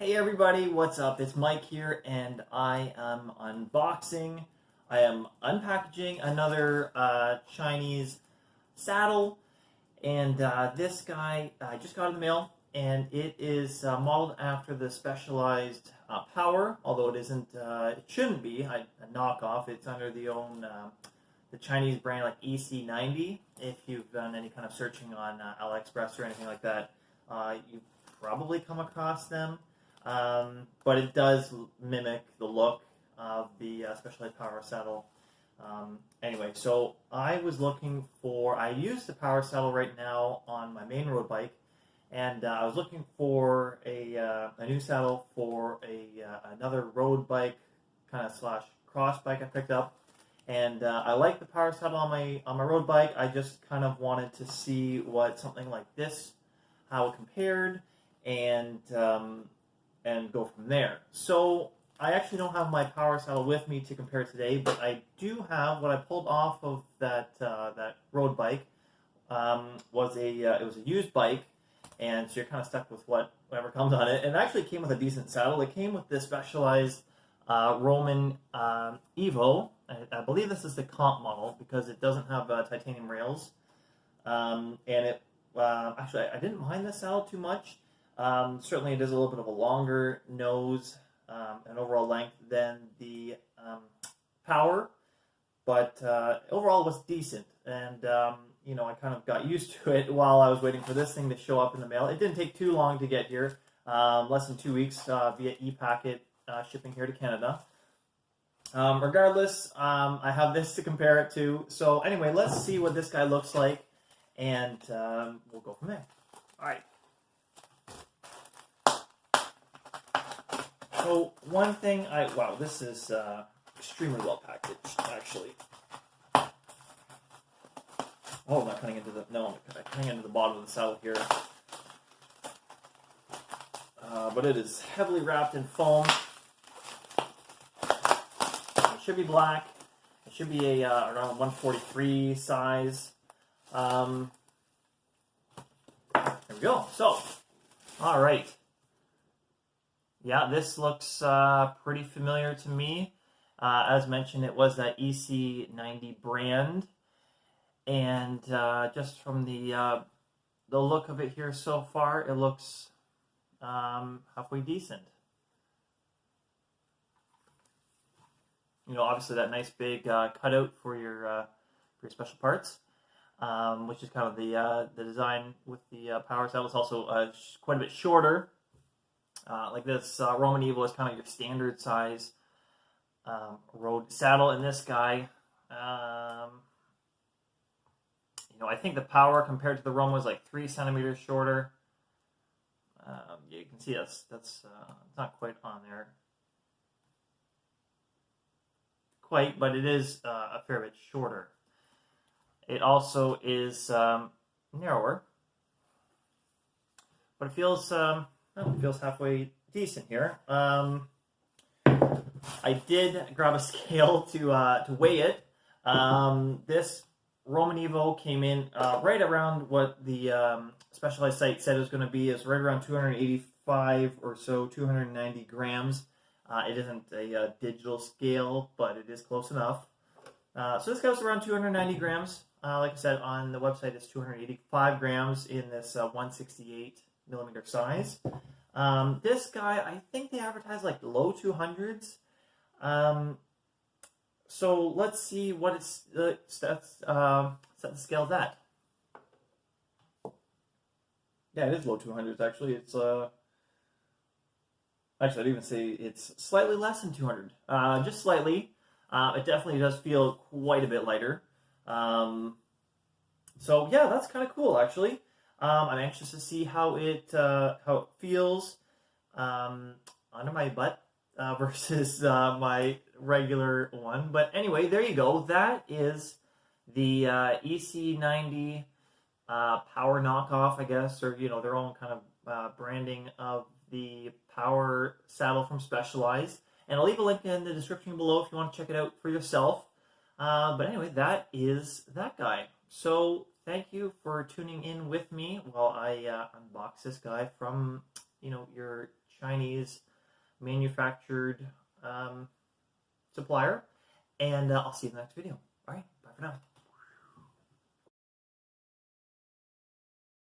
Hey everybody, what's up? It's Mike here, and I am unboxing. I am unpackaging another Chinese saddle, and this guy I just got in the mail, and it is modeled after the Specialized Power, although it isn't. It shouldn't be a knockoff. It's under the Chinese brand like EC90. If you've done any kind of searching on Aliexpress or anything like that, you've probably come across them. But it does mimic the look of the Specialized Power saddle. Anyway, so I use the Power saddle right now on my main road bike, and I was looking for a new saddle for another road bike kind of slash cross bike I picked up, and I like the Power saddle on my road bike. I just kind of wanted to see what something like this, how it compared, and go from there. So I actually don't have my Power saddle with me to compare today, but I do have what I pulled off of that road bike. It was a used bike, and so you're kind of stuck with whatever comes on it. And it actually came with a decent saddle. It came with this Specialized Roman Evo. I believe this is the comp model because it doesn't have titanium rails. And it actually I didn't mind the saddle too much. Certainly it is a little bit of a longer nose and overall length than the Power, but overall it was decent, and I kind of got used to it while I was waiting for this thing to show up in the mail. It didn't take too long to get here, less than 2 weeks via e-packet shipping here to Canada. Regardless, I have this to compare it to. So anyway, let's see what this guy looks like, and we'll go from there. All right. So one thing wow, this is extremely well packaged, actually. Oh, I'm not cutting into I'm cutting into the bottom of the saddle here. But it is heavily wrapped in foam. It should be black. It should be around 143 size. There we go. So, all right. Yeah, this looks pretty familiar to me. As mentioned, it was that EC90 brand, and just from the look of it here so far, it looks halfway decent. Obviously that nice big cutout for your special parts, which is kind of the design with the Power saddle. It's also quite a bit shorter. Like this Roman Evo is kind of your standard size road saddle, and this guy, I think the Power compared to the Roman was like 3 centimeters shorter. Yeah, you can see that's not quite on there, but it is a fair bit shorter. It also is narrower, but it feels halfway decent here. I did grab a scale to weigh it. This Roman Evo came in right around what the Specialized site said it was going to be. It's right around 285 or so, 290 grams. It isn't a digital scale, but it is close enough. So this goes around 290 grams. Like I said, on the website, it's 285 grams in this 168 millimeter size. This guy, I think they advertise like low 200s. So let's see what it's set the scale's at. Yeah, it is low 200s actually. It's actually I'd even say it's slightly less than 200. Just slightly. It definitely does feel quite a bit lighter. So yeah, that's kind of cool actually. I'm anxious to see how it feels under my butt versus my regular one. But anyway, there you go. That is the EC90 Power knockoff, I guess, or their own kind of branding of the Power saddle from Specialized. And I'll leave a link in the description below if you want to check it out for yourself. But anyway, that is that guy. So thank you for tuning in with me while I unbox this guy from your Chinese manufactured supplier. And I'll see you in the next video. All right, bye for now.